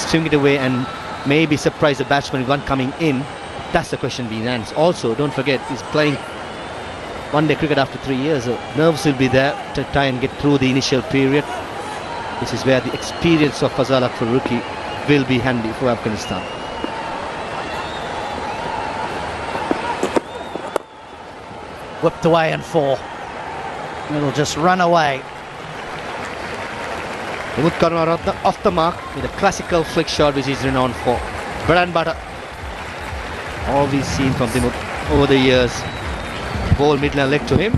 swing it away and maybe surprise the batsman with one coming in? That's the question being answered. Also, don't forget, he's playing one-day cricket after 3 years, so nerves will be there to try and get through the initial period. This is where the experience of Fazal Faruqi will be handy for Afghanistan. Whipped away and 4. It'll just run away. Karnaratne off the mark with a classical flick shot which is renowned for. Bread and butter. All we've seen from Dimut over the years. Ball middle and leg to him.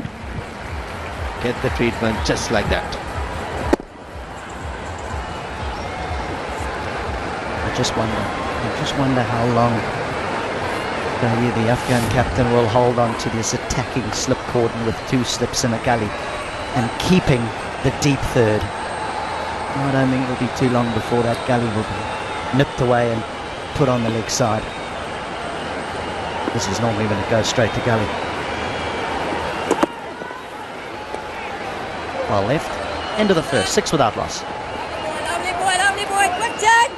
Get the treatment just like that. I just wonder how long the Afghan captain will hold on to this attacking slip cordon with 2 slips in a gully and keeping the deep third. I don't think it'll be too long before that gully will be nipped away and put on the leg side. This is normally when it goes straight to gully. Well left, end of the first, 6 without loss. Lovely boy, quick turn!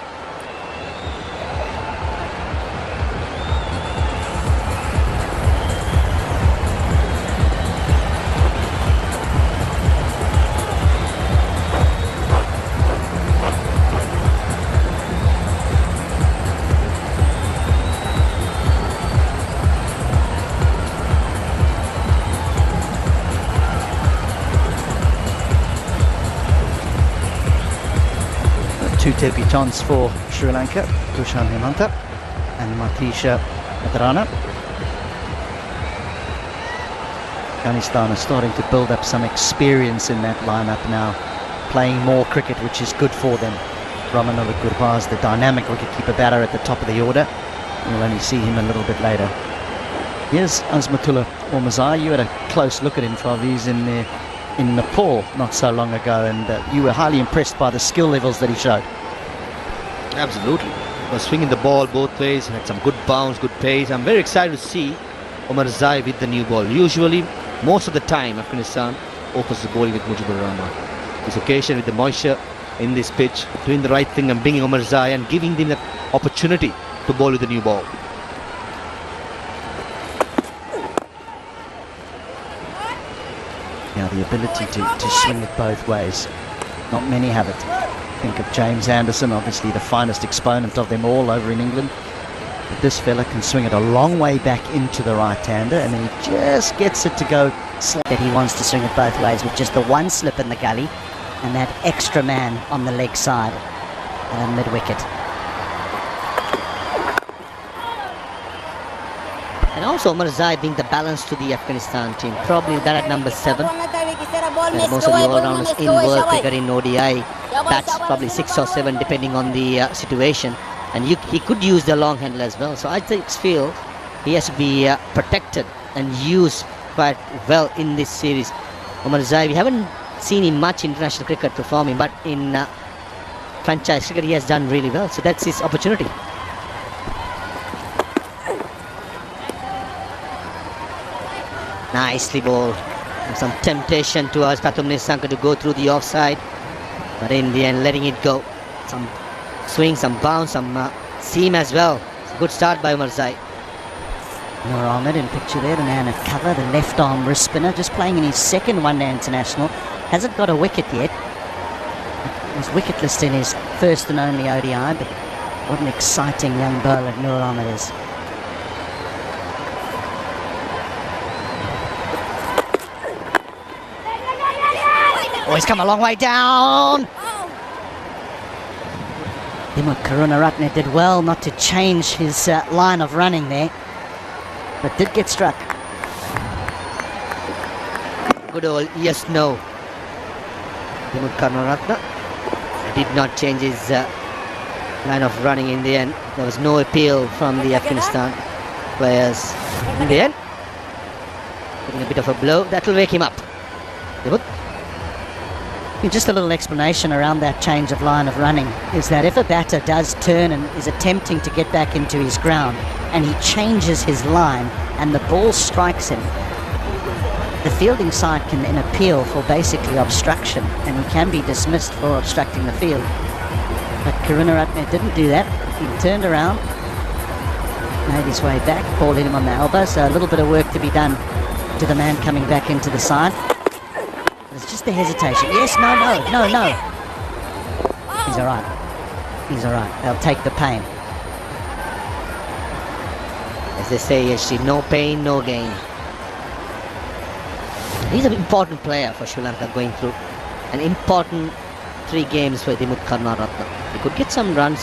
Two debutants for Sri Lanka, Kushan Hemanta and Matisha Madrana. Afghanistan is starting to build up some experience in that lineup now, playing more cricket, which is good for them. Ramanullah Gurbaz, the dynamic wicketkeeper batter at the top of the order. We'll only see him a little bit later. Here's Azmatullah Omarzai. You had a close look at him, Faviz, in Nepal not so long ago, and you were highly impressed by the skill levels that he showed. Absolutely. He was swinging the ball both ways, had some good bounce, good pace. I'm very excited to see Omarzai with the new ball. Usually, most of the time, Afghanistan offers the bowling with Mujibur Rahman. This occasion with the moisture in this pitch, doing the right thing and bringing Omarzai and giving them the opportunity to bowl with the new ball. Yeah, the ability to swing it both ways. Not many have it. Think of James Anderson, obviously the finest exponent of them all over in England. But this fella can swing it a long way back into the right-hander, and then he just gets it to go. That he wants to swing it both ways with just the 1 slip in the gully and that extra man on the leg side mid-wicket. And also Omarzai being the balance to the Afghanistan team. Probably that at number 7. Most of the all-rounders in world cricket in ODI bats probably 6 or 7 depending on the situation. And he could use the long handle as well. So I feel he has to be protected and used quite well in this series. Omarzai, we haven't seen him much in international cricket performing, but in franchise cricket he has done really well. So that's his opportunity. Nicely bowled. Some temptation towards Pathum Nissanka to go through the offside, but in the end letting it go. Some swing, some bounce, some seam as well. It's a good start by Omarzai. Nur Ahmed in picture there, the man at cover, the left arm wrist spinner, just playing in his second one-day international. Hasn't got a wicket yet. He was wicketless in his first and only ODI, but what an exciting young bowler Nur Ahmed is. Oh, he's come a long way down. Dimut Karunaratne did well not to change his line of running there, but did get struck. Good old yes, no. Dimut Karunaratne did not change his line of running in the end. There was no appeal from the Afghanistan players in the end. Getting a bit of a blow, that will wake him up. Dimut. Just a little explanation around that change of line of running is that if a batter does turn and is attempting to get back into his ground and he changes his line and the ball strikes him, the fielding side can then appeal for basically obstruction and he can be dismissed for obstructing the field. But Karunaratne didn't do that. He turned around, made his way back, ball hit him on the elbow, so a little bit of work to be done to the man coming back into the side. It's just the hesitation. Yes, no. He's all right. He's all right. They'll take the pain. As they say, actually, no pain, no gain. He's an important player for Sri Lanka going through an important 3 games for Dimuth Karunaratne. He could get some runs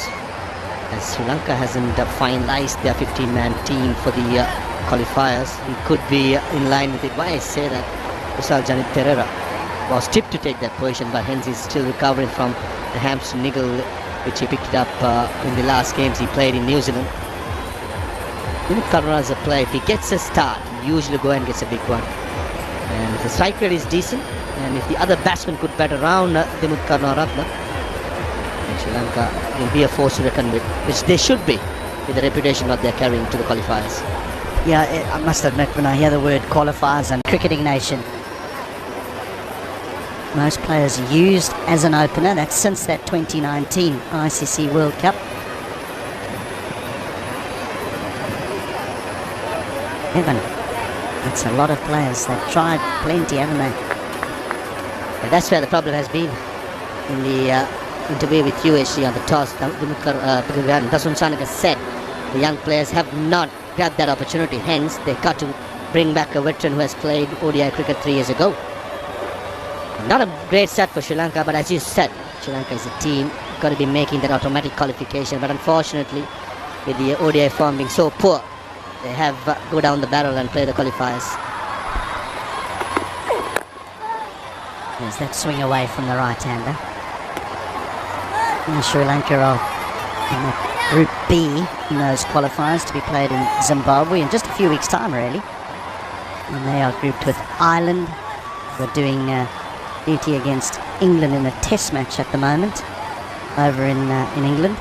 as Sri Lanka hasn't finalized their 15-man team for the qualifiers. He could be in line with it. Why I say that? Kusal Janit Pereira was tipped to take that position, but hence he's still recovering from the hamstring niggle which he picked up in the last games he played in New Zealand. Dimuth Karunaratne is a player, if he gets a start, he usually go and gets a big one. And if the strike rate is decent, and if the other batsmen could bat around Dimuth Karunaratne, then Sri Lanka will be a force to reckon with, which they should be, with the reputation that they're carrying to the qualifiers. Yeah, I must admit, when I hear the word qualifiers and cricketing nation, most players used as an opener. That's since that 2019 ICC World Cup. Heaven. That's a lot of players. They've tried plenty, haven't they? And that's where the problem has been in the interview with USC on the toss. Dasun Chanaka said the young players have not grabbed that opportunity. Hence, they got to bring back a veteran who has played ODI cricket 3 years ago. Not a great start for Sri Lanka, but as you said, Sri Lanka is a team got to be making that automatic qualification. But unfortunately, with the ODI form being so poor, they have go down the barrel and play the qualifiers. There's that swing away from the right-hander. And Sri Lanka are in that Group B in those qualifiers to be played in Zimbabwe in just a few weeks' time, really. And they are grouped with Ireland. They're doing duty against England in a test match at the moment over in England.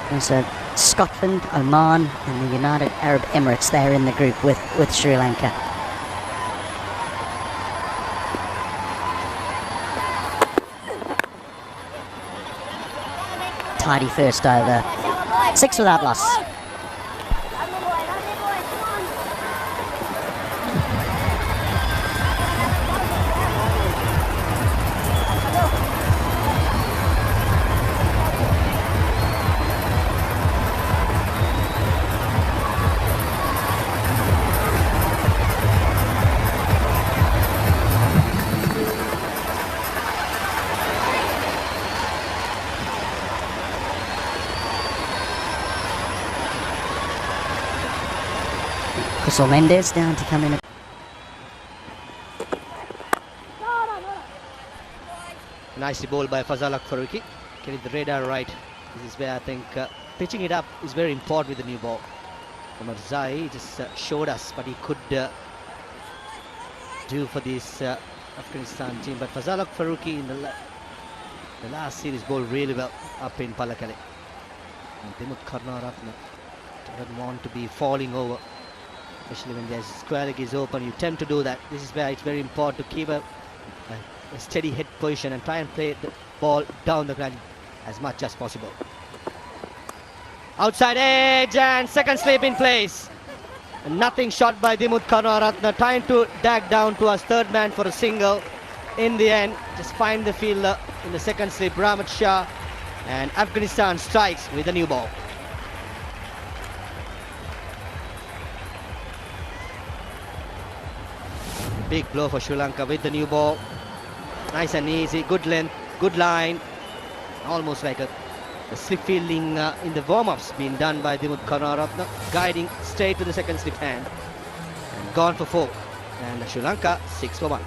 There's Scotland, Oman and the United Arab Emirates. They're in the group with Sri Lanka. Tidy first over. 6 without loss. Kusal Mendes down to come in. Nicely bowled by Fazalak Faruqi. Getting the radar right. This is where I think pitching it up is very important with the new ball. Omar Zai just showed us what he could do for this Afghanistan team. But Fazalak Faruqi in the last series bowled really well up in Pallakele. And Dimuth Karunaratne doesn't want to be falling over. Especially when there's square leg is open, you tend to do that. This is where it's very important to keep a steady head position and try and play the ball down the ground as much as possible. Outside edge and second slip in place. And nothing shot by Dimuth Karunaratne, trying to dag down to our third man for a single. In the end, just find the fielder in the second slip, Rahmat Shah, and Afghanistan strikes with a new ball. Big blow for Sri Lanka with the new ball. Nice and easy, good length, good line. Almost like a slip fielding in the warm-ups being done by Dimuth Karunaratne, guiding straight to the second slip hand. And gone for 4. And Sri Lanka 6 for 1.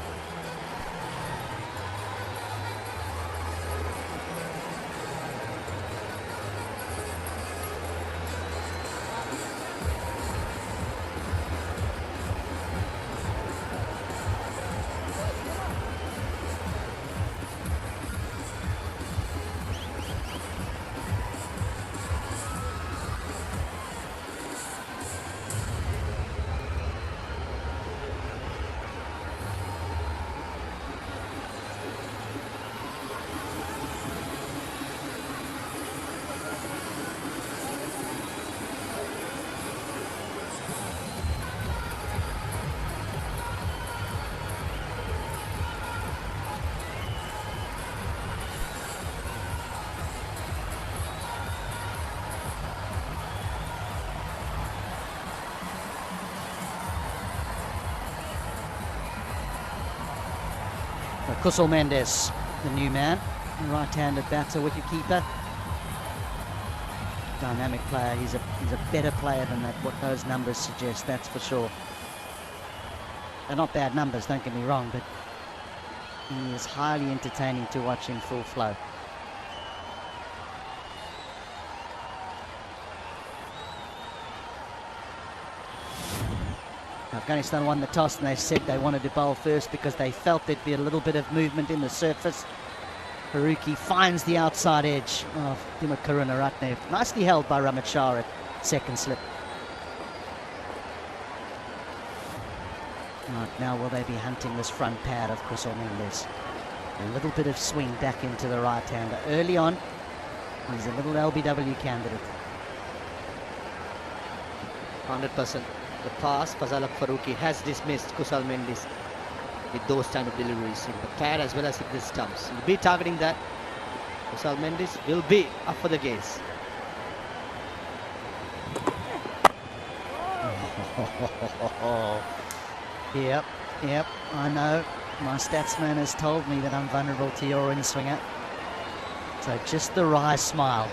Kusal Mendes, the new man, right-handed batter, wicketkeeper. Dynamic player. He's a better player than that. What those numbers suggest, that's for sure. They're not bad numbers, don't get me wrong, but he is highly entertaining to watch in full flow. Afghanistan won the toss and they said they wanted to bowl first because they felt there'd be a little bit of movement in the surface. Faruqi finds the outside edge of Dimukarunaratne. Nicely held by Ramit Shah at second slip. Right, now will they be hunting this front pad of Kusal Mendes? A little bit of swing back into the right-hander. Early on, he's a little LBW candidate. 100%. The pass, Fazal Faruqi has dismissed Kusal Mendes with those kind of deliveries in the pad as well as with the stumps. He'll be targeting that. Kusal Mendes will be up for the gaze. Yep, I know. My statsman has told me that I'm vulnerable to your in-swinger. So just the wry smile.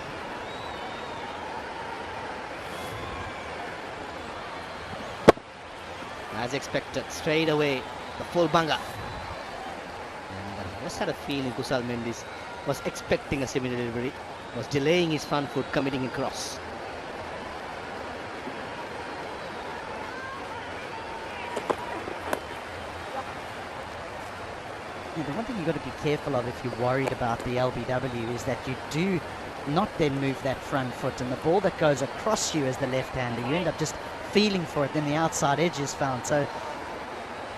As expected, straight away, the full banger. And I just had a feeling Kusal Mendes was expecting a similar delivery, was delaying his front foot, committing a cross. Yeah, the one thing you've got to be careful of if you're worried about the LBW is that you do not then move that front foot, and the ball that goes across you as the left-hander, you end up just feeling for it, then the outside edge is found. So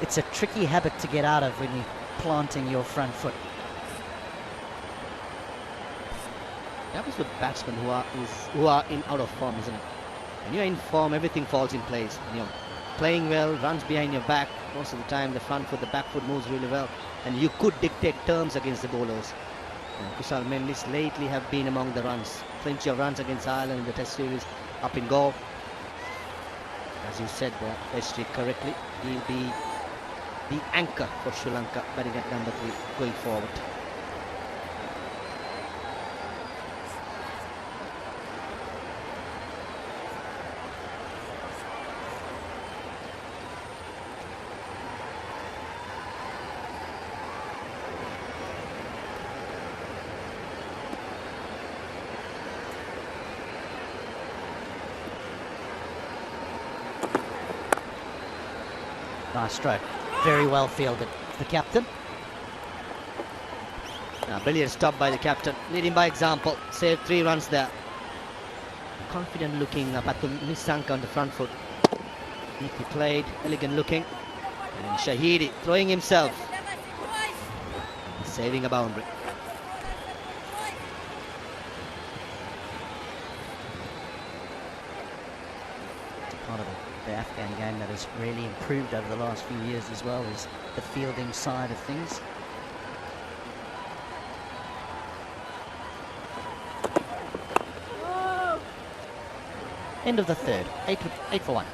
it's a tricky habit to get out of when you're planting your front foot. That was with batsmen who are in out of form, isn't it? When you're in form, everything falls in place. When you're playing well, runs behind your back, most of the time the front foot, the back foot moves really well, and you could dictate terms against the bowlers. And Kusal Mendes lately have been among the runs. Plenty of runs against Ireland in the Test series, up in goal. As you said there, SG correctly, he'll be the anchor for Sri Lanka, batting at number 3 going forward. Nice stroke. Very well fielded. The captain. Brilliant stop by the captain, leading by example, saved 3 runs there. Confident looking Patul Nisanka on the front foot. Neatly played, elegant looking. And Shahidi throwing himself, saving a boundary. Part of the Afghan game that has really improved over the last few years as well is the fielding side of things. End of the third. 8 for 1.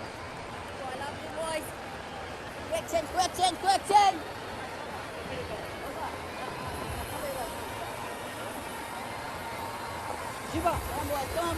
Quick 10. Come on, boys.